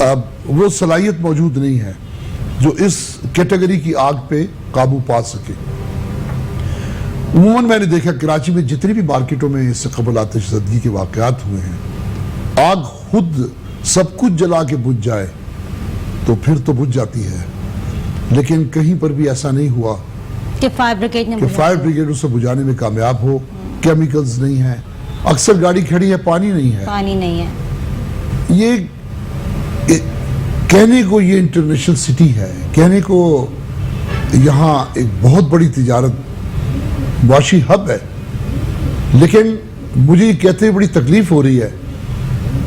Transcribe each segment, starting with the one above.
اب وہ صلاحیت موجود نہیں ہے جو اس کیٹیگری کی آگ پہ قابو پا سکے. عموماً میں نے دیکھا کراچی میں جتنی بھی مارکیٹوں میں اس سے قبل آتش زدگی کے واقعات ہوئے ہیں، آگ خود سب کچھ جلا کے بجھ جائے تو پھر تو بجھ جاتی ہے، لیکن کہیں پر بھی ایسا نہیں ہوا کہ فائر بریگیڈ نے فائر بریگیڈ اسے بجھانے میں کامیاب ہو. کیمیکلز نہیں ہیں، اکثر گاڑی کھڑی ہے، پانی نہیں ہے. پانی نہیں ہے. یہ کہنے کو یہ انٹرنیشنل سٹی ہے، کہنے کو یہاں ایک بہت بڑی تجارت معاشی ہب ہے، لیکن مجھے یہ کہتے ہوئے بڑی تکلیف ہو رہی ہے.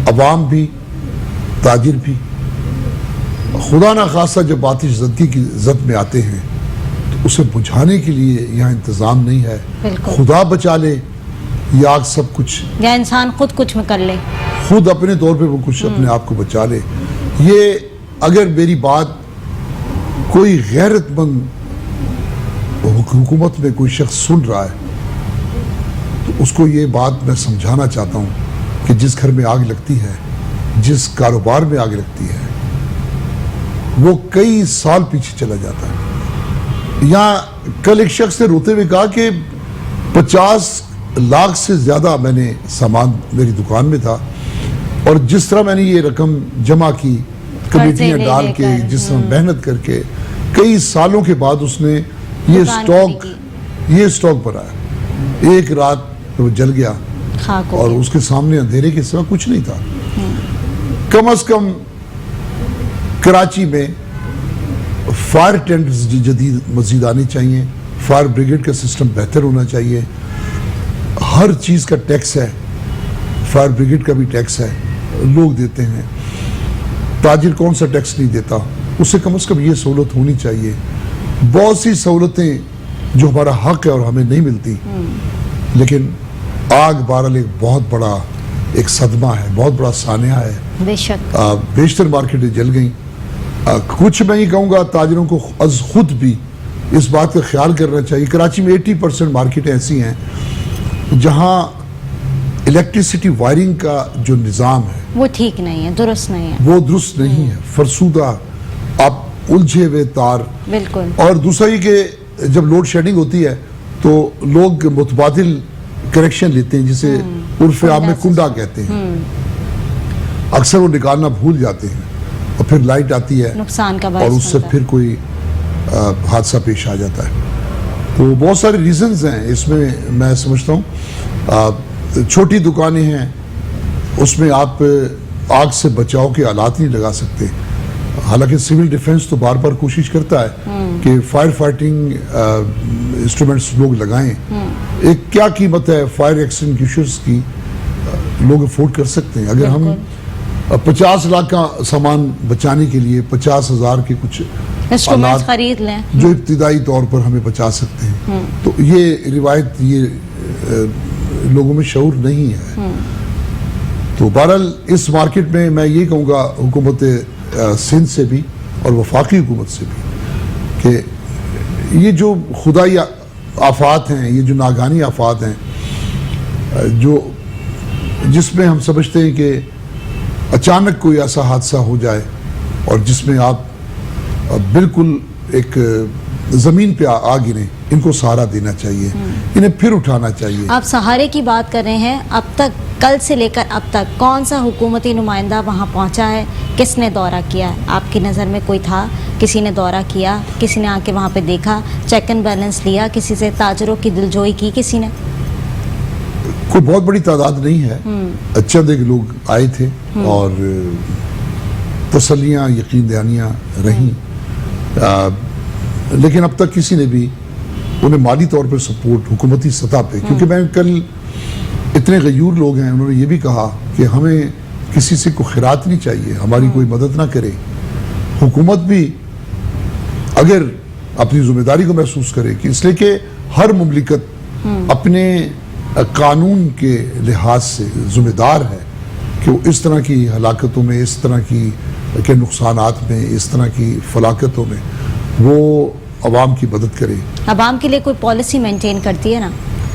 عوام بھی، تاجر بھی، خدا نخواستہ جب آتش زدگی کی زد میں آتے ہیں تو اسے بجھانے کے لیے یہاں انتظام نہیں ہے. بالکل. خدا بچا لے یا آگ سب کچھ یا انسان خود کچھ میں کر لے، خود اپنے طور پہ وہ کچھ اپنے آپ کو بچا لے. یہ اگر میری بات کوئی غیرت مند حکومت میں کوئی شخص سن رہا ہے تو اس کو یہ بات میں سمجھانا چاہتا ہوں کہ جس گھر میں آگ لگتی ہے، جس کاروبار میں آگ لگتی ہے، وہ کئی سال پیچھے چلا جاتا ہے. یہاں کل ایک شخص نے روتے ہوئے کہا کہ 50 لاکھ سے زیادہ میں نے سامان میری دکان میں تھا، اور جس طرح میں نے یہ رقم جمع کی کمیٹیاں ڈال کے، جس طرح محنت کر کے، کئی سالوں کے بعد اس نے یہ سٹاک بھرایا. ایک رات وہ جل گیا اور اس کے سامنے اندھیرے کے سوا کچھ نہیں تھا. کم از کم کراچی میں فائر ٹینٹس جدید مزید آنے چاہیے، فائر بریگیڈ کا سسٹم بہتر ہونا چاہیے. ہر چیز کا ٹیکس ہے، فائر بریگیڈ کا بھی ٹیکس ہے، لوگ دیتے ہیں. تاجر کون سا ٹیکس نہیں دیتا؟ اسے کم از کم یہ سہولت ہونی چاہیے. بہت سی سہولتیں جو ہمارا حق ہے اور ہمیں نہیں ملتی، لیکن آگ بہرحال ایک بہت بڑا ایک صدمہ ہے، بہت بڑا سانحہ ہے. بے شک بیشتر مارکیٹیں جل گئیں. کچھ میں یہ کہوں گا تاجروں کو از خود بھی اس بات کا خیال کرنا چاہیے. کراچی میں 80% مارکیٹیں ایسی ہیں جہاں الیکٹریسٹی وائرنگ کا جو نظام ہے وہ ٹھیک نہیں ہے، درست نہیں ہے، وہ درست نہیں ہے، فرسودہ، آپ الجھے ہوئے تار. بالکل. اور دوسرا یہ کہ جب لوڈ شیڈنگ ہوتی ہے تو لوگ متبادل کنیکشن لیتے ہیں جسے عرف عام میں کنڈا کہتے ہیں. اکثر وہ نکالنا بھول جاتے ہیں اور پھر لائٹ آتی ہے نقصان کا باعث اور اس سے پھر کوئی حادثہ پیش آ جاتا ہے. تو بہت سارے ریزنز ہیں اس میں سمجھتا ہوں. چھوٹی دکانیں ہیں، اس میں آپ آگ سے بچاؤ کے آلات نہیں لگا سکتے. حالانکہ سول ڈیفنس تو بار بار کوشش کرتا ہے کہ فائر فائٹنگ انسٹرومنٹس لوگ لگائیں. ایک کیا قیمت ہے فائر ایکسٹنگوشرز کی، لوگ افورڈ کر سکتے ہیں. اگر ہم 50 لاکھ کا سامان بچانے کے لیے 50,000 کے کچھ انسٹرومنٹس خرید لیں جو ابتدائی طور پر ہمیں بچا سکتے ہیں، تو یہ روایت یہ لوگوں میں شعور نہیں ہے. تو بہرحال اس مارکیٹ میں یہ کہوں گا حکومت سندھ سے بھی اور وفاقی حکومت سے بھی کہ یہ جو خدائی آفات ہیں، یہ جو ناگہانی آفات ہیں، جس میں ہم سمجھتے ہیں کہ اچانک کوئی ایسا حادثہ ہو جائے اور جس میں آپ بالکل ایک زمین پہ آ گریں، ان کو سہارا دینا چاہیے، انہیں پھر اٹھانا چاہیے. آپ سہارے کی بات کر رہے ہیں، اب تک کل سے لے کر اب تک کون سا حکومتی نمائندہ وہاں پہنچا ہے؟ کس نے دورہ کیا ہے؟ آپ کی نظر میں کوئی تھا؟ کسی نے دورہ کیا؟ کسی نے آ کے وہاں پہ دیکھا، چیک اینڈ بیلنس لیا؟ کسی سے تاجروں کی دلجوئی کی کسی نے؟ کوئی بہت بڑی تعداد نہیں ہے، چند ایک لوگ آئے تھے اور تسلیاں یقین دہانیاں رہیں، لیکن اب تک کسی نے بھی انہیں مالی طور پر سپورٹ حکومتی سطح پہ، کیونکہ میں کل اتنے غیور لوگ ہیں، انہوں نے یہ بھی کہا کہ ہمیں کسی سے کوئی خیرات نہیں چاہیے، ہماری کوئی مدد نہ کرے. حکومت بھی اگر اپنی ذمہ داری کو محسوس کرے کہ اس لیے کہ ہر مملکت اپنے قانون کے لحاظ سے ذمہ دار ہے کہ وہ اس طرح کی ہلاکتوں میں، اس طرح کی کے نقصانات میں، اس طرح کی فلاکتوں میں وہ عوام کی مدد کرے. عوام کے لیے کوئی پالیسی مینٹین کرتی ہے نا؟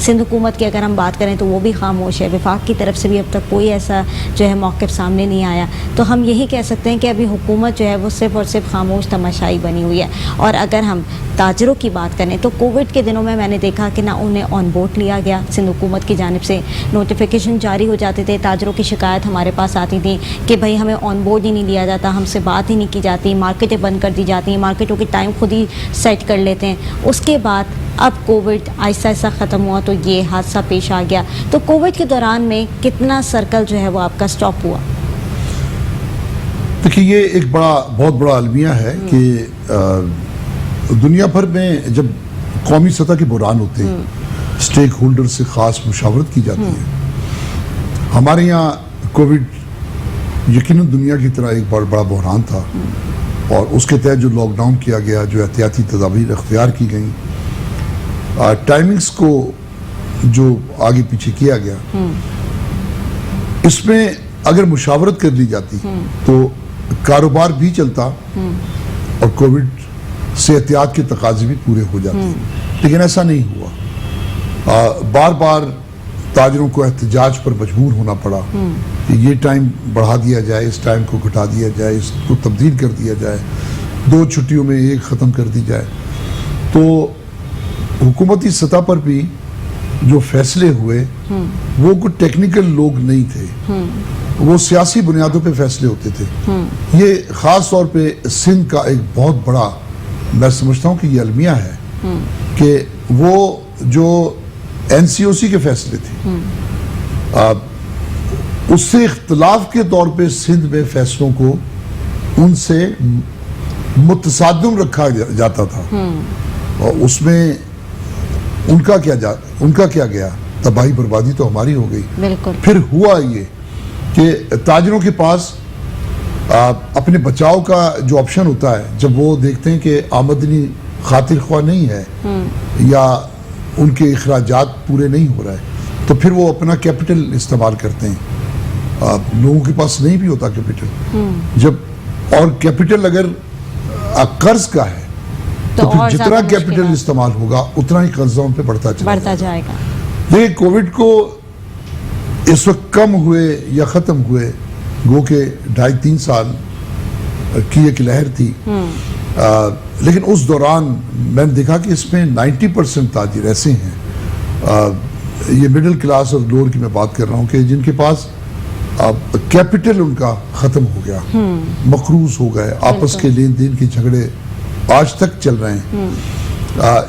سندھ حکومت کی اگر ہم بات کریں تو وہ بھی خاموش ہے، وفاق کی طرف سے بھی اب تک کوئی ایسا جو ہے موقف سامنے نہیں آیا. تو ہم یہی کہہ سکتے ہیں کہ ابھی حکومت جو ہے وہ صرف اور صرف خاموش تماشائی بنی ہوئی ہے. اور اگر ہم تاجروں کی بات کریں تو کووڈ کے دنوں میں نے دیکھا کہ نہ انہیں آن بورڈ لیا گیا، سندھ حکومت کی جانب سے نوٹیفیکیشن جاری ہو جاتے تھے، تاجروں کی شکایت ہمارے پاس آتی تھی کہ بھائی ہمیں آن بورڈ ہی نہیں لیا جاتا، ہم سے بات ہی نہیں کی جاتی، مارکیٹیں بند کر دی جاتی ہیں، مارکیٹوں کی ٹائم خود ہی سیٹ کر لیتے ہیں. اس کے بعد اب کووڈ آہستہ آہستہ ختم ہوا تو یہ حادثہ پیش آ گیا. تو کووڈ کے دوران میں کتنا سرکل جو ہے وہ آپ کا سٹاپ ہوا؟ دیکھیے یہ ایک بہت بڑا المیہ ہے کہ دنیا بھر میں جب قومی سطح کے بحران ہوتے ہیں اسٹیک ہولڈر سے خاص مشاورت کی جاتی ہے. ہمارے یہاں کووڈ یقیناً دنیا کی طرح ایک بڑا بحران تھا، اور اس کے تحت جو لاک ڈاؤن کیا گیا، جو احتیاطی تدابیر اختیار کی گئیں، ٹائمنگز کو جو آگے پیچھے کیا گیا، اس میں اگر مشاورت کر لی جاتی تو کاروبار بھی چلتا اور کووڈ سے احتیاط کے تقاضے بھی پورے ہو جاتے. لیکن ایسا نہیں ہوا. بار بار تاجروں کو احتجاج پر مجبور ہونا پڑا کہ یہ ٹائم بڑھا دیا جائے، اس ٹائم کو گھٹا دیا جائے، اس کو تبدیل کر دیا جائے، 2 چھٹیوں میں 1 ختم کر دی جائے. تو حکومتی سطح پر بھی جو فیصلے ہوئے وہ کوئی ٹیکنیکل لوگ نہیں تھے، وہ سیاسی بنیادوں پہ فیصلے ہوتے تھے. یہ خاص طور پہ سندھ کا ایک بہت بڑا، میں سمجھتا ہوں کہ یہ المیہ ہے کہ وہ جو این سی او سی کے فیصلے تھے، اس سے اختلاف کے طور پہ سندھ میں فیصلوں کو ان سے متصادم رکھا جاتا تھا، اور اس میں ان کا کیا گیا، تباہی بربادی تو ہماری ہو گئی. بالکل. پھر ہوا یہ کہ تاجروں کے پاس اپنے بچاؤ کا جو آپشن ہوتا ہے، جب وہ دیکھتے ہیں کہ آمدنی خاطر خواہ نہیں ہے یا ان کے اخراجات پورے نہیں ہو رہے، تو پھر وہ اپنا کیپٹل استعمال کرتے ہیں. لوگوں کے پاس نہیں بھی ہوتا کیپٹل، اور کیپٹل اگر قرض کا ہے تو پھر جتنا کیپٹل استعمال ہوگا اتنا ہی قرضہ ان پہ بڑھتا جائے گا. دیکھیں کووڈ کو اس وقت کم ہوئے یا ختم ہوئے گو کہ 2.5-3 سال کی ایک لہر تھی، لیکن اس دوران میں نے دیکھا کہ اس میں 90% تاجر ایسے ہیں، یہ مڈل کلاس اور لوور کی میں بات کر رہا ہوں، کہ جن کے پاس کیپٹل ان کا ختم ہو گیا، مقروض ہو گئے، آپس کے لین دین کے جھگڑے آج تک چل رہے ہیں.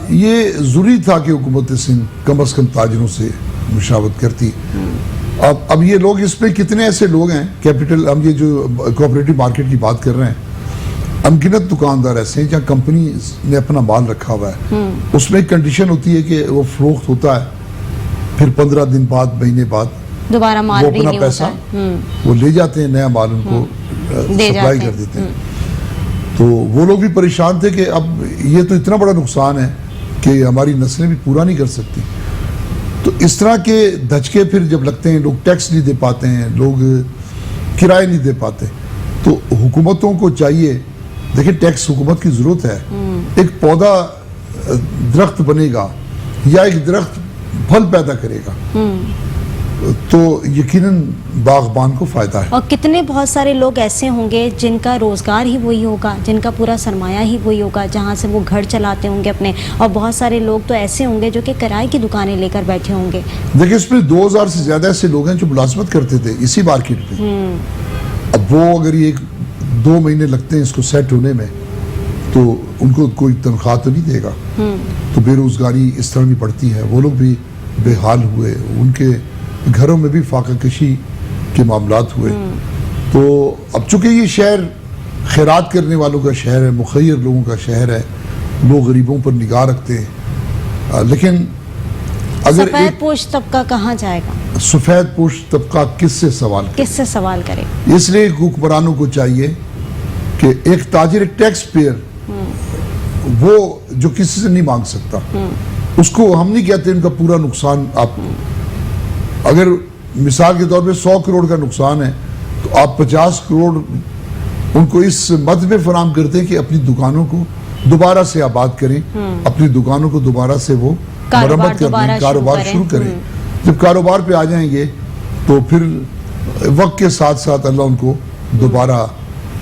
یہ ضروری تھا کہ حکومت سندھ کم از کم تاجروں سے مشاورت کرتی. اب یہ لوگ، اس میں کتنے ایسے لوگ ہیں کیپٹل، ہم یہ جو کوآپریٹو مارکیٹ کی بات کر رہے ہیں، انگنت دکاندار ایسے ہیں جہاں کمپنی نے اپنا مال رکھا ہوا ہے، اس میں ایک کنڈیشن ہوتی ہے کہ وہ فروخت ہوتا ہے، پھر 15 دن بعد، مہینے بعد دوبارہ مال وہ اپنا پیسہ وہ لے جاتے ہیں، نیا مال ان کو سپلائی کر دیتے ہیں. تو وہ لوگ بھی پریشان تھے کہ اب یہ تو اتنا بڑا نقصان ہے کہ ہماری نسلیں بھی پورا نہیں کر سکتی. تو اس طرح کے دھچکے پھر جب لگتے ہیں، لوگ ٹیکس نہیں دے پاتے ہیں، لوگ کرائے نہیں دے پاتے، تو حکومتوں کو چاہیے، دیکھیں ٹیکس حکومت کی ضرورت ہے. ایک پودا درخت بنے گا یا ایک درخت پھل پیدا کرے گا تو یقیناً باغبان کو فائدہ ہے. اور کتنے بہت سارے لوگ ایسے ہوں گے جن کا روزگار ہی وہی ہوگا، جن کا پورا سرمایہ ہی وہی ہوگا، جہاں سے وہ گھر چلاتے ہوں گے اپنے. اور بہت سارے لوگ تو ایسے ہوں گے جو کہ کرائے کی دکانیں لے کر بیٹھے ہوں گے. دیکھیں اس میں 2000 سے زیادہ ایسے لوگ ہیں جو ملازمت کرتے تھے اسی مارکیٹ میں. اب وہ اگر یہ 2 مہینے لگتے ہیں اس کو سیٹ ہونے میں تو ان کو کوئی تنخواہ تو نہیں دے گا، تو بے روزگاری اس طرح بھی بڑھتی ہے. وہ لوگ بھی بے حال ہوئے، ان کے گھروں میں بھی فاقہ کشی کے معاملات ہوئے. تو اب چونکہ یہ شہر خیرات کرنے والوں کا شہر ہے، مخیر لوگوں کا شہر ہے، لوگ غریبوں پر نگاہ رکھتے ہیں، لیکن اگر سفید پوش طبقہ کہاں جائے گا؟ سفید پوش طبقہ کس سے سوال کرے؟ اس لیے حکمرانوں کو چاہیے کہ ایک تاجر، ایک ٹیکس پیئر، وہ جو کسی سے نہیں مانگ سکتا، اس کو ہم نہیں کہتے ان کا پورا نقصان. آپ اگر مثال کے طور پہ 100 کروڑ کا نقصان ہے تو آپ 50 کروڑ ان کو اس مد میں فراہم کرتے ہیں کہ اپنی دکانوں کو دوبارہ سے آباد کریں, اپنی دکانوں کو دوبارہ سے وہ مرمت کر لیں, کاروبار شروع کریں. جب کاروبار پہ آ جائیں گے تو پھر وقت کے ساتھ ساتھ اللہ ان کو دوبارہ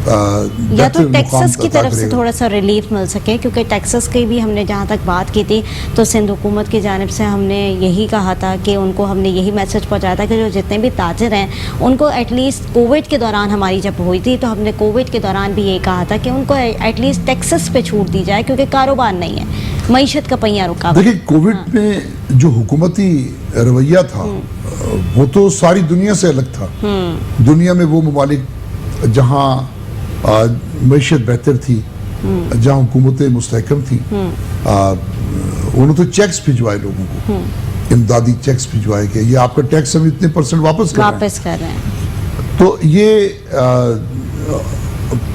یا تو ٹیکسس کی طرف سے تھوڑا سا ریلیف مل سکے, کیونکہ ٹیکسس کی بھی ہم نے جہاں تک بات کی تھی تو سندھ حکومت کی جانب سے ہم نے یہی کہا تھا کہ ان کو ہم نے یہی میسج پہنچایا تھا کہ جو جتنے بھی تاجر ہیں ان کو ایٹ لیسٹ کووڈ کے دوران ہماری جب ہوئی تھی تو ہم نے کووڈ کے دوران بھی یہی کہا تھا کہ ان کو ایٹ لیسٹ ٹیکسس پہ چھوٹ دی جائے, کیونکہ کاروبار نہیں ہے, معیشت کا پہیہ رکا ہوا. دیکھیں کووڈ میں جو حکومتی رویہ تھا وہ تو ساری دنیا سے الگ تھا. دنیا میں وہ ممالک جہاں معیشت بہتر تھی, جہاں حکومتیں مستحکم تھیں, انہوں تو چیکس بھجوائے لوگوں کو, امدادی چیکس بھجوائے کہ یہ آپ کا ٹیکس ہم اتنے % واپس کر رہے ہیں. تو یہ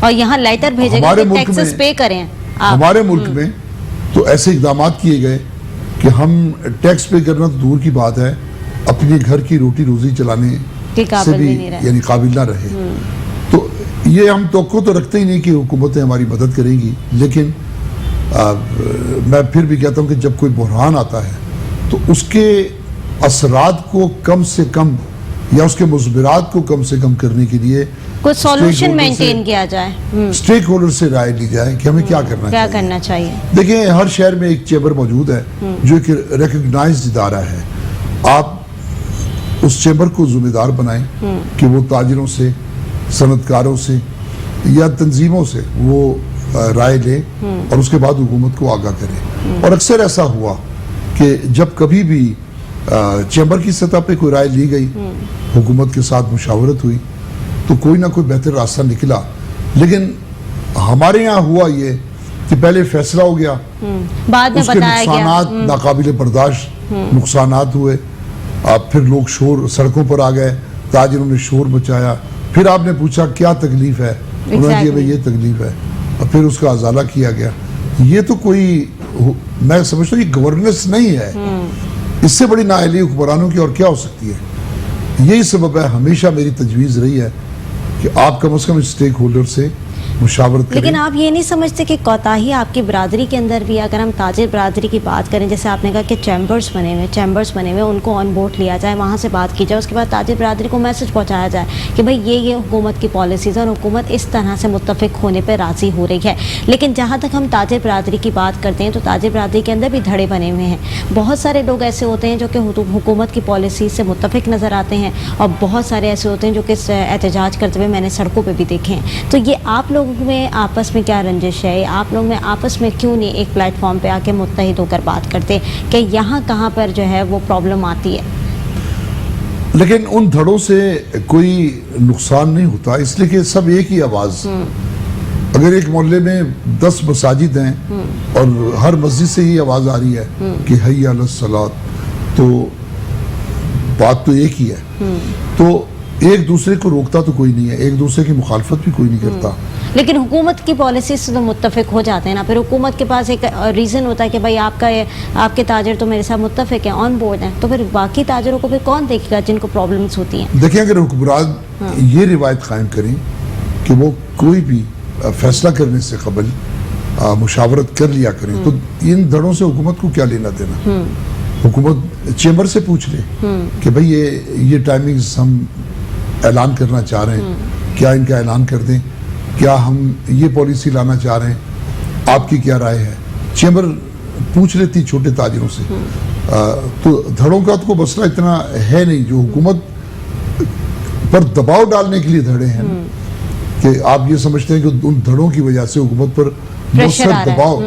اور یہاں لیٹر بھیجے گا کہ ٹیکسز پے کریں. ہمارے ملک میں تو ایسے اقدامات کیے گئے کہ ہم ٹیکس پے کرنا تو دور کی بات ہے, اپنے گھر کی روٹی روزی چلانے سے بھی یعنی قابل نہ رہے. تو یہ ہم توقع تو رکھتے ہی نہیں کہ حکومتیں ہماری مدد کریں گی, لیکن میں پھر بھی کہتا ہوں کہ جب کوئی بحران آتا ہے تو اس کے اثرات کو کم سے کم یا اس کے مضمرات کو کم سے کم کرنے کے لیے کوئی سولوشن مینٹین کیا جائے, اسٹیک ہولڈر سے رائے لی جائے کہ ہمیں کیا کرنا چاہیے. دیکھیں ہر شہر میں ایک چیمبر موجود ہے جو ایک ریکگنائزڈ ادارہ ہے. آپ اس چیمبر کو ذمہ دار بنائیں کہ وہ تاجروں سے, صنعت کاروں سے یا تنظیموں سے وہ رائے لے اور اس کے بعد حکومت کو آگاہ کرے. اور اکثر ایسا ہوا کہ جب کبھی بھی چیمبر کی سطح پہ کوئی رائے لی گئی, حکومت کے ساتھ مشاورت ہوئی تو کوئی نہ کوئی بہتر راستہ نکلا. لیکن ہمارے یہاں ہوا یہ کہ پہلے فیصلہ ہو گیا, بعد میں اس کے نقصانات ناقابل برداشت نقصانات ہوئے, پھر لوگ سڑکوں پر آ گئے, تاجروں نے شور مچایا, پھر آپ نے پوچھا کیا تکلیف ہے, انہوں نے کہا بھئی یہ تکلیف ہے, اور پھر اس کا ازالہ کیا گیا. یہ تو کوئی میں سمجھتا ہوں یہ گورننس نہیں ہے. اس سے بڑی نااہلی حکمرانوں کی اور کیا ہو سکتی ہے. یہی سبب ہے ہمیشہ میری تجویز رہی ہے کہ آپ کم از کم اسٹیک ہولڈر سے مشاورت کریں. لیکن آپ یہ نہیں سمجھتے کہ کوتاہی آپ کی برادری کے اندر بھی, اگر ہم تاجر برادری کی بات کریں, جیسے آپ نے کہا کہ چیمبرز بنے ہوئے ان کو آن بورڈ لیا جائے, وہاں سے بات کی جائے, اس کے بعد تاجر برادری کو میسج پہنچایا جائے کہ بھئی یہ حکومت کی پالیسیز اور حکومت اس طرح سے متفق ہونے پہ راضی ہو رہی ہے. لیکن جہاں تک ہم تاجر برادری کی بات کرتے ہیں تو تاجر برادری کے اندر بھی دھڑے بنے ہوئے ہیں. بہت سارے لوگ ایسے ہوتے ہیں جو کہ حکومت کی پالیسیز سے متفق نظر آتے ہیں, اور بہت سارے ایسے ہوتے ہیں جو کہ احتجاج کرتے ہوئے میں نے سڑکوں پہ بھی دیکھے ہیں. تو یہ آپ لوگوں میں آپس میں کیا رنجش ہے, آپ لوگ میں آپس میں کیوں نہیں ایک پلیٹ فارم پہ آ کے متحد ہو کر بات کرتے کہ یہاں کہاں پر جو ہے وہ پرابلم آتی ہے؟ لیکن ان دھڑوں سے کوئی نقصان نہیں ہوتا, اس لیے کہ سب ایک ہی آواز. اگر ایک محلے میں 10 مساجد ہیں اور ہر مسجد سے یہ آواز آ رہی ہے کہ حی علی الصلاۃ, تو بات تو ایک ہی ہے. تو ایک دوسرے کو روکتا تو کوئی نہیں ہے, ایک دوسرے کی مخالفت بھی کوئی نہیں کرتا. لیکن حکومت کی پالیسیز سے تو متفق ہو جاتے ہیں نا, پھر حکومت کے پاس ایک ریزن ہوتا ہے کہ بھائی آپ کے تاجر تو میرے ساتھ متفق ہیں, آن بورڈ ہیں, تو پھر باقی تاجروں کو پھر کون دیکھے گا جن کو پرابلمز ہوتی ہیں. دیکھیں اگر حکمران یہ روایت قائم کریں کہ وہ کوئی بھی فیصلہ کرنے سے قبل مشاورت کر لیا کریں, تو ان دھڑوں سے حکومت کو کیا لینا دینا. حکومت چیمبر سے پوچھ لے کہ بھئی یہ ٹائمنگز ہم اعلان کرنا چاہ رہے ہیں, کیا ان کا اعلان کر دیں, کیا ہم یہ پالیسی لانا چاہ رہے ہیں, آپ کی کیا رائے ہے. چیمبر پوچھ لیتی چھوٹے تاجروں سے. تو دھڑوں کا تو مسئلہ اتنا ہے نہیں, جو حکومت پر دباؤ ڈالنے کے لیے دھڑے ہیں کہ آپ یہ سمجھتے ہیں کہ ان دھڑوں کی وجہ سے حکومت پر مؤثر دباؤ,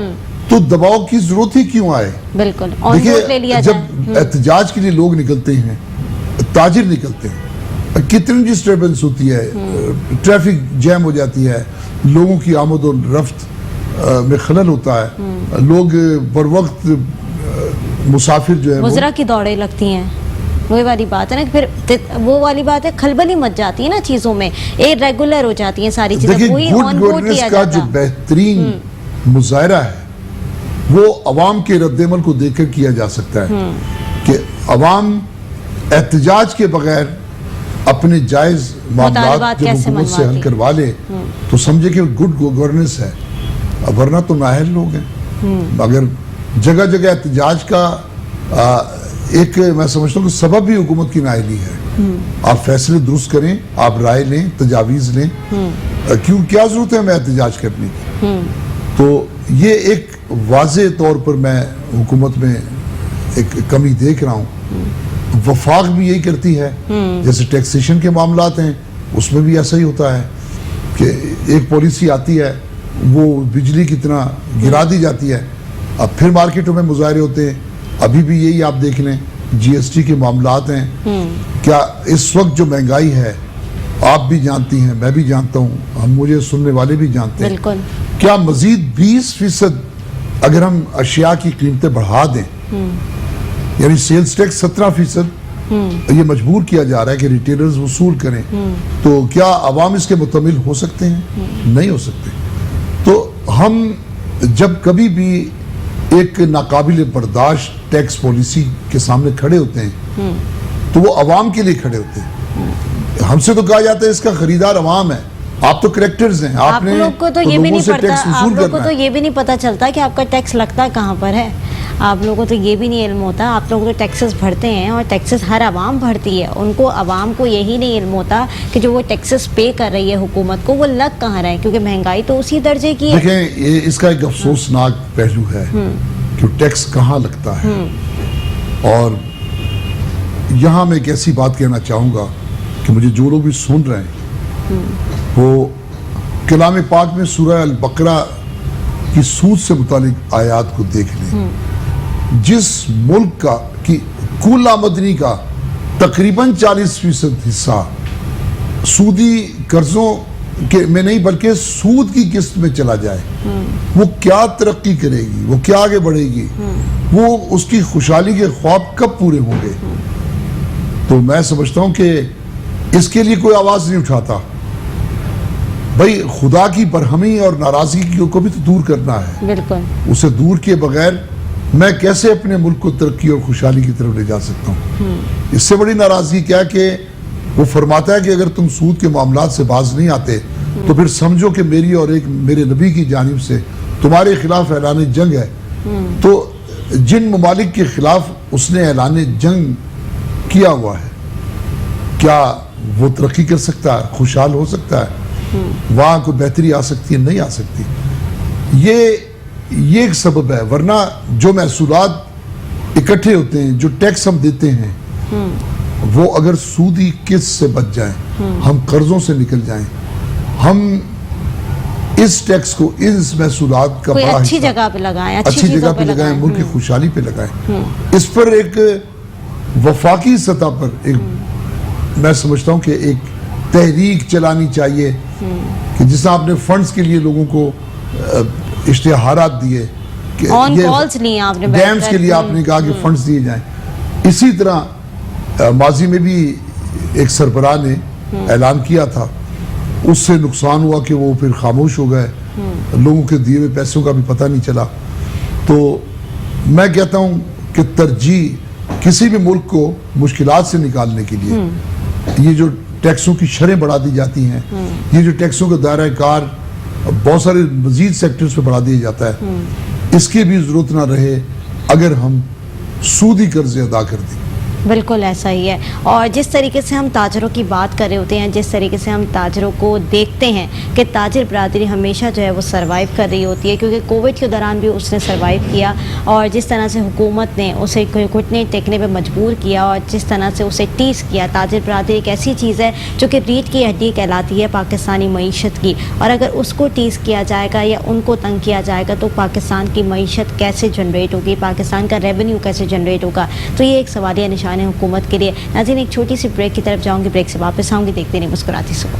تو دباؤ کی ضرورت ہی کیوں آئے. بالکل دیکھیے جب احتجاج کے لیے لوگ نکلتے ہیں, تاجر نکلتے ہیں, کتنی ڈسٹربنس ہوتی ہے, ٹریفک جیم ہو جاتی ہے, لوگوں کی آمد و رفت میں خلل ہوتا ہے, لوگ بر وقت مسافر جو ہے وزراء کی دوڑیں لگتی ہیں. وہی والی بات ہے نا, پھر وہ والی بات ہے, خلبلی مچ جاتی ہے نا چیزوں میں, ایک ریگولر ہو جاتی ہیں ساری چیزیں. دیکھیں گڈ گورننس کا جو بہترین مظاہرہ ہے وہ عوام کے رد عمل کو دیکھ کر کیا جا سکتا ہے کہ عوام احتجاج کے بغیر اپنے جائز معاملات جب حکومت سے حل کروا لے تو سمجھے کہ گڈ گورننس ہے. ورنہ تو نااہل لوگ ہیں. اگر جگہ جگہ احتجاج کا ایک میں سمجھتا ہوں کہ سبب بھی حکومت کی نااہلی ہے. آپ فیصلے درست کریں, آپ رائے لیں, تجاویز لیں, کیا ضرورت ہے ہمیں احتجاج کرنے کی. تو یہ ایک واضح طور پر میں حکومت میں ایک کمی دیکھ رہا ہوں. وفاق بھی یہی کرتی ہے, جیسے ٹیکسیشن کے معاملات ہیں اس میں بھی ایسا ہی ہوتا ہے کہ ایک پالیسی آتی ہے وہ بجلی کی طرح گرا دی جاتی ہے, اب پھر مارکیٹوں میں مظاہرے ہوتے ہیں. ابھی بھی یہی آپ دیکھ لیں, جی ایس ٹی کے معاملات ہیں. کیا اس وقت جو مہنگائی ہے آپ بھی جانتی ہیں, میں بھی جانتا ہوں, ہم مجھے سننے والے بھی جانتے ہیں, بالکل. کیا مزید 20% اگر ہم اشیاء کی قیمتیں بڑھا دیں, یعنی سیلز ٹیکس 17% یہ مجبور کیا جا رہا ہے کہ ریٹیلرز وصول کریں, تو کیا عوام اس کے متحمل ہو سکتے ہیں؟ نہیں ہو سکتے. تو ہم جب کبھی بھی ایک ناقابل برداشت ٹیکس پالیسی کے سامنے کھڑے ہوتے ہیں تو وہ عوام کے لیے کھڑے ہوتے ہیں. ہم سے تو کہا جاتا ہے اس کا خریدار عوام ہے, آپ تو کریکٹرز ہیں, آپ لوگ کو تو یہ بھی نہیں پڑتا, آپ لوگ کو تو یہ بھی نہیں پتا چلتا کہ آپ کا ٹیکس لگتا کہاں پر ہے. آپ لوگوں کو تو یہ بھی نہیں علم ہوتا. آپ لوگ تو ٹیکسز بھرتے ہیں اور ٹیکسز ہر عوام بھرتی ہے. ان کو عوام کو یہی نہیں علم ہوتا کہ جو وہ ٹیکسز پے کر رہی ہے حکومت کو وہ لگ کہاں رہے ہیں, کیونکہ مہنگائی تو اسی درجے کی ہے. دیکھیں یہ اس کا ایک افسوسناک پہلو ہے کہ ٹیکس کہاں لگتا ہے. اور یہاں میں ایک ایسی بات کہنا چاہوں گا کہ مجھے جو لوگ بھی سن رہے ہیں وہ کلام پاک میں سورہ البقرہ کی سود سے متعلق آیات کو دیکھ لیں. جس ملک کا کی کل آمدنی کا تقریباً 40% حصہ سودی قرضوں کے میں نہیں بلکہ سود کی قسط میں چلا جائے, وہ کیا ترقی کرے گی, وہ کیا آگے بڑھے گی, وہ اس کی خوشحالی کے خواب کب پورے ہوں گے. تو میں سمجھتا ہوں کہ اس کے لیے کوئی آواز نہیں اٹھاتا. بھائی خدا کی برہمی اور ناراضگی کو بھی تو دور کرنا ہے. بالکل. اسے دور کیے بغیر میں کیسے اپنے ملک کو ترقی اور خوشحالی کی طرف لے جا سکتا ہوں. اس سے بڑی ناراضگی کیا کہ وہ فرماتا ہے کہ اگر تم سود کے معاملات سے باز نہیں آتے تو پھر سمجھو کہ میری اور ایک میرے نبی کی جانب سے تمہارے خلاف اعلان جنگ ہے. تو جن ممالک کے خلاف اس نے اعلان جنگ کیا ہوا ہے, کیا وہ ترقی کر سکتا ہے, خوشحال ہو سکتا ہے, وہاں کوئی بہتری آ سکتی ہے؟ نہیں آ سکتی. یہ ایک سبب ہے. ورنہ جو محصولات اکٹھے ہوتے ہیں, جو ٹیکس ہم دیتے ہیں, وہ اگر سودی قسط سے بچ جائیں, ہم قرضوں سے نکل جائیں, ہم اس ٹیکس کو اس محصولات کا بڑا اچھی جگہ پہ لگائیں, اچھی جگہ پہ لگائیں, ملک کی خوشحالی پہ لگائیں. اس پر ایک وفاقی سطح پر ایک میں سمجھتا ہوں کہ ایک تحریک چلانی چاہیے کہ جس طرح آپ نے فنڈز کے لیے لوگوں کو اشتہارات دیے, ڈیمز کے لیے آپ نے کہا کہ فنڈز دیے جائیں, اسی طرح ماضی میں بھی ایک سربراہ نے اعلان کیا تھا, اس سے نقصان ہوا کہ وہ پھر خاموش ہو گئے, لوگوں کے دیے ہوئے پیسوں کا بھی پتہ نہیں چلا. تو میں کہتا ہوں کہ ترجیح کسی بھی ملک کو مشکلات سے نکالنے کے لیے یہ جو ٹیکسوں کی شرح بڑھا دی جاتی ہیں, یہ جو ٹیکسوں کا دائرہ کار بہت سارے مزید سیکٹرز پہ بڑھا دیا جاتا ہے, اس کی بھی ضرورت نہ رہے اگر ہم سودی قرضے ادا کر دیں. بالکل ایسا ہی ہے. اور جس طریقے سے ہم تاجروں کی بات کر رہے ہوتے ہیں, جس طریقے سے ہم تاجروں کو دیکھتے ہیں کہ تاجر برادری ہمیشہ جو ہے وہ سروائیو کر رہی ہوتی ہے, کیونکہ کووڈ کے دوران بھی اس نے سروائیو کیا, اور جس طرح سے حکومت نے اسے گھٹنے ٹیکنے پہ مجبور کیا اور جس طرح سے اسے ٹیز کیا. تاجر برادری ایک ایسی چیز ہے جو کہ ریڑھ کی ہڈی کہلاتی ہے پاکستانی معیشت کی, اور اگر اس کو ٹیز کیا جائے گا یا ان کو تنگ کیا جائے گا تو پاکستان کی معیشت کیسے جنریٹ ہوگی, پاکستان کا ریونیو کیسے جنریٹ ہوگا. تو یہ ایک سوالیہ نشان ہے حکومت کے لیے. ناظرین ایک چھوٹی سی بریک کی طرف جاؤں گی, بریک سے واپس آؤں گی, دیکھتے رہیں مسکراتی صبح.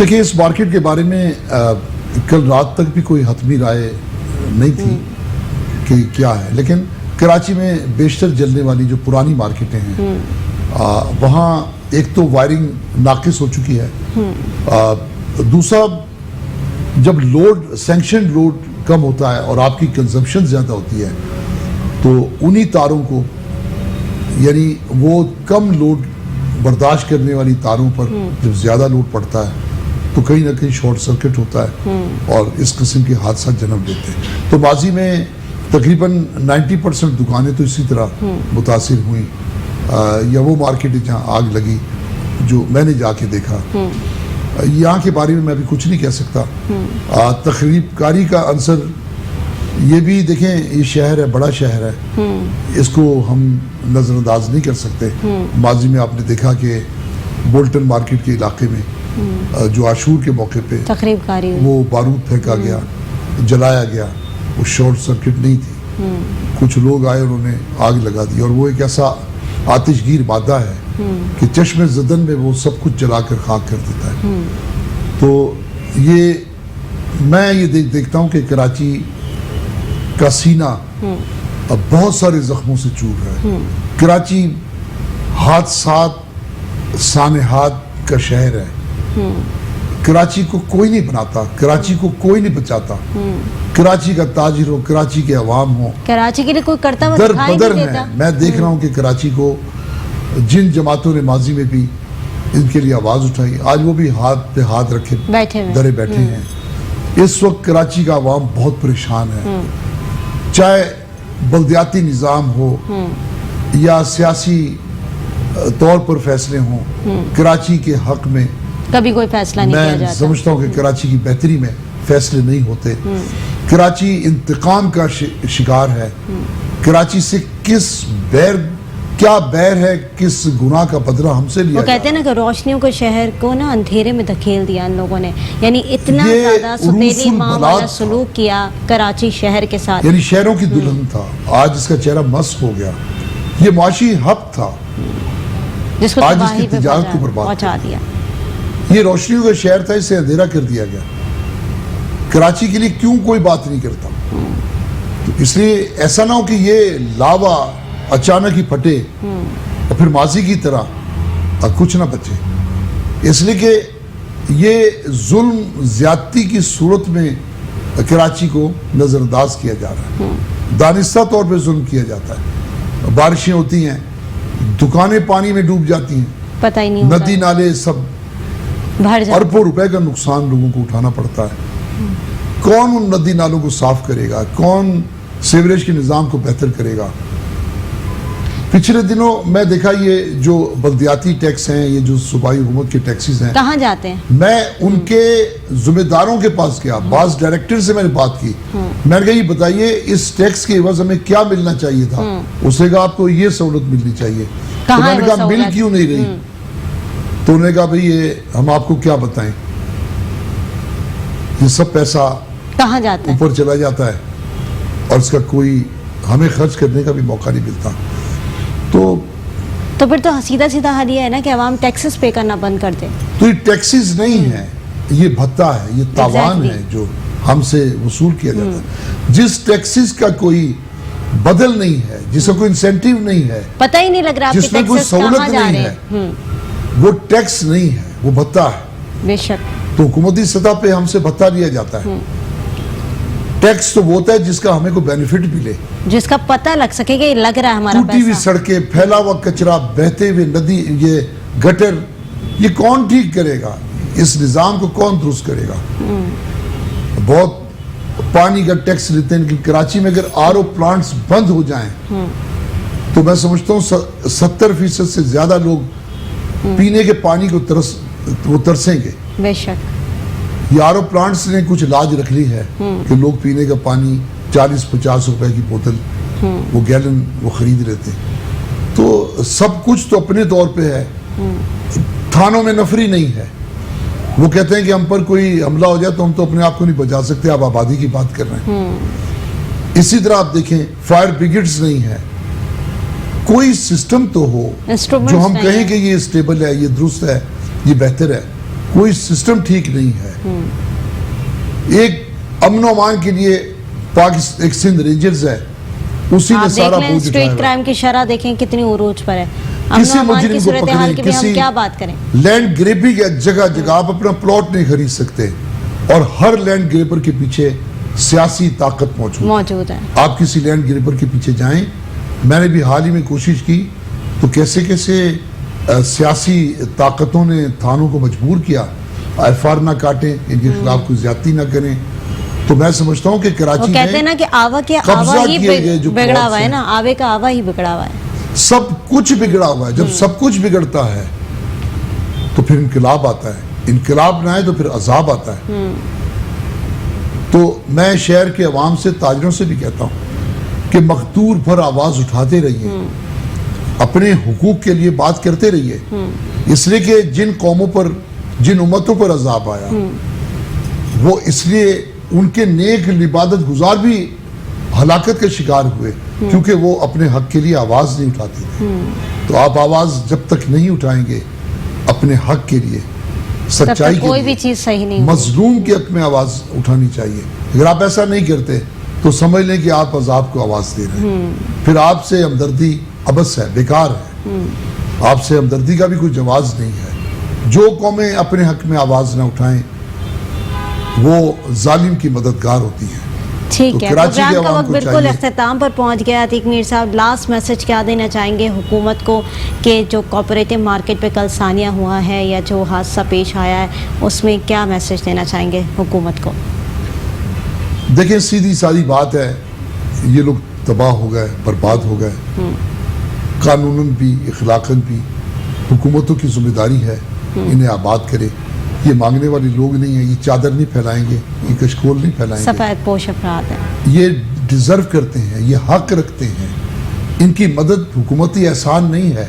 دیکھیں اس مارکیٹ کے بارے میں کل رات تک بھی کوئی حتمی رائے نہیں تھی کہ کیا ہے، لیکن کراچی میں بیشتر جلنے والی جو پرانی مارکیٹیں ہیں وہاں ایک تو وائرنگ ناقص ہو چکی ہے، دوسرا جب لوڈ سینکشن لوڈ کم ہوتا ہے اور آپ کی کنزمپشن زیادہ ہوتی ہے تو انہی تاروں کو، یعنی وہ کم لوڈ برداشت کرنے والی تاروں پر جب زیادہ لوڈ پڑتا ہے تو کہیں نہ کہیں شارٹ سرکٹ ہوتا ہے اور اس قسم کے حادثات جنم لیتے ہیں۔ تو ماضی میں تقریباً 90% دکانیں تو اسی طرح متاثر ہوئیں، یا وہ مارکیٹ جہاں آگ لگی جو میں نے جا کے دیکھا، یہاں کے بارے میں بھی کچھ نہیں کہہ سکتا۔ تخریب کاری کا عنصر یہ بھی دیکھیں، یہ شہر ہے، بڑا شہر ہے، اس کو ہم نظر انداز نہیں کر سکتے۔ ماضی میں آپ نے دیکھا کہ بولٹن مارکیٹ کے علاقے میں جو عاشور کے موقع پہ تخریب کاری وہ بارود پھینکا گیا، جلایا گیا، وہ شارٹ سرکٹ نہیں تھی، کچھ لوگ آئے انہوں نے آگ لگا دی، اور وہ ایک ایسا آتش گیر مادہ ہے کہ چشم زدن میں وہ سب کچھ جلا کر خاک کر دیتا ہے۔ تو یہ میں یہ دیکھتا ہوں کہ کراچی کا سینہ اب بہت سارے زخموں سے چور ہے۔ کراچی حادثات سانحات کا شہر ہے، کراچی کو کوئی نہیں بناتا، کراچی کو کوئی نہیں بچاتا، کراچی کا تاجر ہو، کراچی کے عوام ہو، کراچی کے لیے کوئی کرتا ہوا در دکھائی بدر نہیں ہے۔ دیتا۔ میں دیکھ رہا ہوں کہ کراچی کو جن جماعتوں نے ماضی میں بھی ان کے لیے آواز اٹھائی، آج وہ بھی ہاتھ پہ ہاتھ رکھے بیٹھے ہوئے درے بیٹھے ہیں۔ اس وقت کراچی کا عوام بہت پریشان ہے، چاہے بلدیاتی نظام ہو یا سیاسی طور پر فیصلے ہوں، کراچی کے حق میں کبھی کوئی فیصلہ نہیں کیا میں جاتا۔ سمجھتا ہوں کہ کراچی کی بہتری میں فیصلے نہیں ہوتے۔ کراچی انتقام کا شکار ہے۔ کراچی سے کیا بیر ہے، کس گناہ کا بدلہ ہم سے لیا وہ کہتے ہیں نا کہ روشنیوں کے شہر کو نا اندھیرے میں دھکیل دیا ان لوگوں نے، یعنی اتنا یہ زیادہ ستیلی عروس ماں البلاد والا تھا۔ سلوک کیا کراچی شہر کے ساتھ، یعنی شہروں کی دلہن تھا، آج اس کا چہرہ مسخ ہو گیا۔ یہ معاشی حق تھا، جس کو آج اس تباہی کی پہ تجارت کو برباد پہنچا دیا۔ یہ روشنیوں کا شہر تھا، اسے اندھیرا کر دیا گیا۔ کراچی کے لیے کیوں کوئی بات نہیں کرتا؟ تو اس لیے ایسا نہ ہو کہ یہ لاوا اچانک ہی پھٹے اور پھر ماضی کی طرح کچھ نہ بچے۔ اس لیے کہ یہ ظلم زیادتی کی صورت میں کراچی کو نظر انداز کیا جا رہا ہے، دانستہ طور پہ ظلم کیا جاتا ہے۔ بارشیں ہوتی ہیں، دکانیں پانی میں ڈوب جاتی ہیں، پتہ ہی نہیں ہوتا، ندی نالے سب بھر جاتا۔ اربوں روپے کا نقصان لوگوں کو اٹھانا پڑتا ہے۔ کون ان ندی نالوں کو صاف کرے گا؟ کون سیوریج کے نظام کو بہتر کرے گا؟ پچھلے دنوں میں دیکھا یہ جو بلدیاتی ٹیکس ہیں، یہ جو صوبائی حکومت کے ٹیکسز ہیں، کہاں جاتے ہیں؟ میں ان کے ذمہ داروں کے پاس گیا، بعض ڈائریکٹر سے میں نے بات کی، میں نے کہا یہ بتائیے اس ٹیکس کے عوض ہمیں کیا ملنا چاہیے تھا؟ اس نے کہا آپ کو یہ سہولت ملنی چاہیے۔ تو میں نے کہا مل کیوں نہیں رہی؟ تو انہوں نے کہا بھئی یہ ہم آپ کو کیا بتائیں، یہ سب پیسہ کہاں جاتا ہے؟ اوپر چلا جاتا ہے اور اس کا کوئی ہمیں خرچ کرنے کا بھی موقع نہیں ملتا۔ تو پھر تو سیدھا سیدھا حل یہ ہے نا کہ عوام ٹیکسز پے کرنا بند کر دے۔ تو یہ ٹیکسز نہیں ہے، یہ بھتہ ہے، یہ تاوان ہے جو ہم سے وصول کیا جاتا ہے۔ جس ٹیکسز کا کوئی بدل نہیں ہے، جس کا کوئی انسینٹیو نہیں ہے، پتہ ہی نہیں لگ رہا جس میں کوئی سہولت نہیں ہے، وہ ٹیکس نہیں ہے، وہ بھتہ ہے۔ بے شک تو حکومتی سطح پہ ہم سے بھتہ لیا جاتا ہے۔ ٹیکس تو وہ ہوتا ہے جس کا ہمیں کوئی بینیفٹ ملے، جس کا پتہ لگ سکے کہ یہ لگ رہا ہے ہمارا ٹوٹی ہوئی پیسہ۔ سڑکیں، پھیلا ہوا کچرا، بہتے ہوئے ندی، یہ گٹر، یہ کون ٹھیک کرے گا؟ اس نظام کو کون درست کرے گا؟ بہت پانی کا ٹیکس لیتے ہیں، لیکن کراچی میں اگر RO پلانٹس بند ہو جائیں تو میں سمجھتا ہوں 70% سے زیادہ لوگ پینے کے پانی کو ترسیں گے۔ بے شک یہ RO پلانٹس نے کچھ لاج رکھ لی ہے کہ لوگ پینے کا پانی 40-50 روپے کی بوتل وہ گیلن وہ خرید لیتے۔ تو سب کچھ تو اپنے طور پہ ہے، تھانوں میں نفری نہیں ہے۔ وہ کہتے ہیں کہ ہم پر کوئی حملہ ہو جائے تو ہم تو اپنے آپ کو نہیں بچا سکتے، آپ آبادی کی بات کر رہے ہیں۔ اسی طرح آپ دیکھیں فائر بریگیڈز نہیں ہے، کوئی سسٹم تو ہو جو ہم کہیں کہ یہ اسٹیبل ہے، یہ درست ہے، یہ بہتر ہے۔ کوئی سسٹم ٹھیک نہیں ہے. ایک امن و امان کے لیے ایک سندھ رینجرز ہے, اسی نے آپ دیکھ سارا لیں بوجھ اسٹریٹ اٹھایا. کرائم کی شرح دیکھیں کتنی عروج پر ہے. کسی امن و امان مجرم کی کو صورتحال کی پکڑیں, بھی ہم کیا بات کریں. لینڈ گریبنگ ہے جگہ جگہ, آپ اپنا پلاٹ نہیں خرید سکتے, اور ہر لینڈ گریبر کے پیچھے سیاسی طاقت موجود ہے. آپ کسی لینڈ گریبر کے پیچھے جائیں. میں نے بھی حال ہی میں کوشش کی تو کیسے سیاسی طاقتوں نے تھانوں کو مجبور کیا FR نہ کاٹیں, ان کے خلاف کوئی زیادتی نہ کریں. تو میں سمجھتا ہوں کہ وہ کراچی کہتے ہیں نا کہ آوا کے آوا ہی بگڑا ہوا ہے نا, آوے کا آوا ہی بگڑا ہوا ہے. سب کچھ بگڑا ہوا ہے. جب سب کچھ بگڑتا ہے تو پھر انقلاب آتا ہے, انقلاب نہ آئے تو پھر عذاب آتا ہے. تو میں شہر کے عوام سے, تاجروں سے بھی کہتا ہوں کہ مقتول پر آواز اٹھاتے رہیے, اپنے حقوق کے لیے بات کرتے رہیے. اس لیے کہ جن قوموں پر, جن امتوں پر عذاب آیا, وہ اس لیے ان کے نیک عبادت گزار بھی ہلاکت کے شکار ہوئے, کیونکہ وہ اپنے حق کے لیے آواز نہیں اٹھاتے تھے. تو آپ آواز جب تک نہیں اٹھائیں گے اپنے حق کے لیے, سچائی کے کوئی بھی لیے, چیز صحیح نہیں. مظلوم کے حق میں آواز اٹھانی چاہیے. اگر آپ ایسا نہیں کرتے تو سمجھ لیں کہ آپ عذاب کو آواز دے رہے ہیں. پھر آپ سے ہمدردی عبث ہے, بیکار ہے. آپ سے ہمدردی کا بھی کوئی جواز نہیں ہے. جو قومیں اپنے حق میں آواز نہ اٹھائیں وہ ظالم کی مددگار ہوتی ہیں. ٹھیک ہے, کراچی کے پروگرام کا عوام وقت کو بالکل چاہیے. اختتام پر پہنچ گیا. عتیق میر صاحب, لاسٹ میسج کیا دینا چاہیں گے حکومت کو کہ جو کوآپریٹو مارکیٹ پہ کل ثانیہ ہوا ہے یا جو حادثہ پیش آیا ہے, اس میں کیا میسج دینا چاہیں گے حکومت کو؟ دیکھیں, سیدھی سادی بات ہے, یہ لوگ تباہ ہو گئے, برباد ہو گئے. قانوناً بھی اخلاقاً بھی حکومتوں کی ذمہ داری ہے انہیں آباد کرے. یہ مانگنے والے لوگ نہیں ہیں, یہ چادر نہیں پھیلائیں گے, یہ کشکول نہیں پھیلائیں گے. سفید پوش افراد ہیں, یہ ڈیزرو کرتے ہیں, یہ حق رکھتے ہیں. ان کی مدد حکومتی احسان نہیں ہے,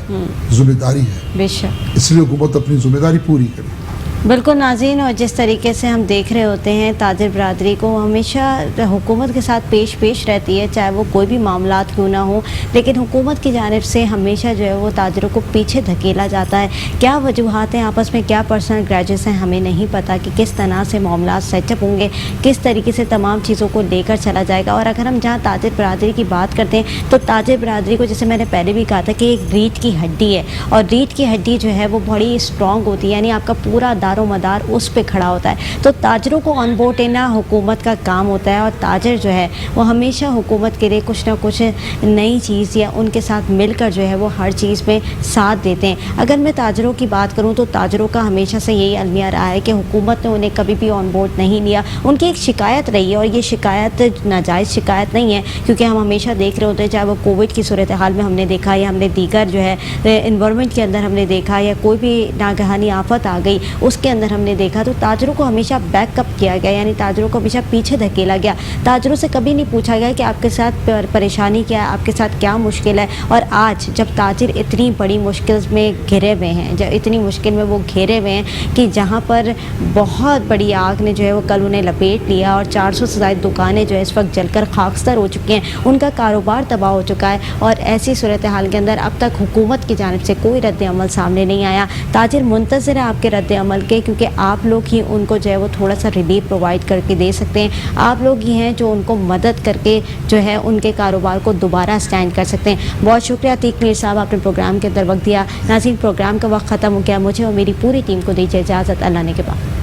ذمہ داری ہے. بے شک. اس لیے حکومت اپنی ذمہ داری پوری کرے. بالکل ناظرین, اور جس طریقے سے ہم دیکھ رہے ہوتے ہیں تاجر برادری کو ہمیشہ حکومت کے ساتھ پیش رہتی ہے, چاہے وہ کوئی بھی معاملات کیوں نہ ہوں, لیکن حکومت کی جانب سے ہمیشہ جو ہے وہ تاجروں کو پیچھے دھکیلا جاتا ہے. کیا وجوہات ہیں, آپس میں کیا پرسنل گریجز ہیں, ہمیں نہیں پتہ کہ کس طرح سے معاملات سیٹ اپ ہوں گے, کس طریقے سے تمام چیزوں کو لے کر چلا جائے گا. اور اگر ہم جہاں تاجر برادری کی بات کرتے ہیں تو تاجر برادری کو, جیسے میں نے پہلے بھی کہا تھا, کہ ایک ریڑھ کی ہڈی ہے, اور ریڑھ کی ہڈی جو ہے وہ بڑی اسٹرانگ ہوتی ہے, یعنی آپ کا پورا دار و مدار اس پہ کھڑا ہوتا ہے. تو تاجروں کو آن بورڈ لینا حکومت کا کام ہوتا ہے, اور تاجر جو ہے وہ ہمیشہ حکومت کے لیے کچھ نہ کچھ نئی چیز یا ان کے ساتھ مل کر جو ہے وہ ہر چیز میں ساتھ دیتے ہیں. اگر میں تاجروں کی بات کروں تو تاجروں کا ہمیشہ سے یہی المیہ رہا ہے کہ حکومت نے انہیں کبھی بھی آن بورڈ نہیں لیا. ان کی ایک شکایت رہی ہے, اور یہ شکایت ناجائز شکایت نہیں ہے, کیونکہ ہم ہمیشہ دیکھ رہے ہوتے ہیں, چاہے وہ کووڈ کی صورتحال میں ہم نے دیکھا, یا ہم نے دیگر جو ہے انوائرمنٹ کے اندر ہم نے دیکھا, یا کوئی بھی ناگہانی آفت آ گئی اس کے اندر ہم نے دیکھا, تو تاجروں کو ہمیشہ بیک اپ کیا گیا, یعنی تاجروں کو ہمیشہ پیچھے دھکیلا گیا. تاجروں سے کبھی نہیں پوچھا گیا کہ آپ کے ساتھ پریشانی کیا ہے, آپ کے ساتھ کیا مشکل ہے. اور آج جب تاجر اتنی بڑی مشکل میں گھرے ہوئے ہیں, جب اتنی مشکل میں وہ گھیرے ہوئے ہیں کہ جہاں پر بہت بڑی آگ نے جو ہے وہ کل انہیں لپیٹ لیا, اور 400 سے زائد دکانیں جو ہے اس وقت جل کر خاکستر ہو چکی ہیں, ان کا کاروبار تباہ ہو چکا ہے. اور ایسی صورتحال کے اندر اب تک حکومت کی جانب سے کوئی رد عمل سامنے نہیں آیا. تاجر منتظر ہے آپ کے رد عمل کے, کیونکہ آپ لوگ ہی ان کو جو ہے وہ تھوڑا سا ریلیف پرووائڈ کر کے دے سکتے ہیں. آپ لوگ ہی ہیں جو ان کو مدد کر کے جو ہے ان کے کاروبار کو دوبارہ اسٹینڈ کر سکتے ہیں. بہت شکریہ عتیق میر صاحب, آپ نے پروگرام کے اندر وقت دیا. ناظرین, پروگرام کا وقت ختم ہو گیا. مجھے اور میری پوری ٹیم کو دیجیے اجازت. اللہ نے کے بعد.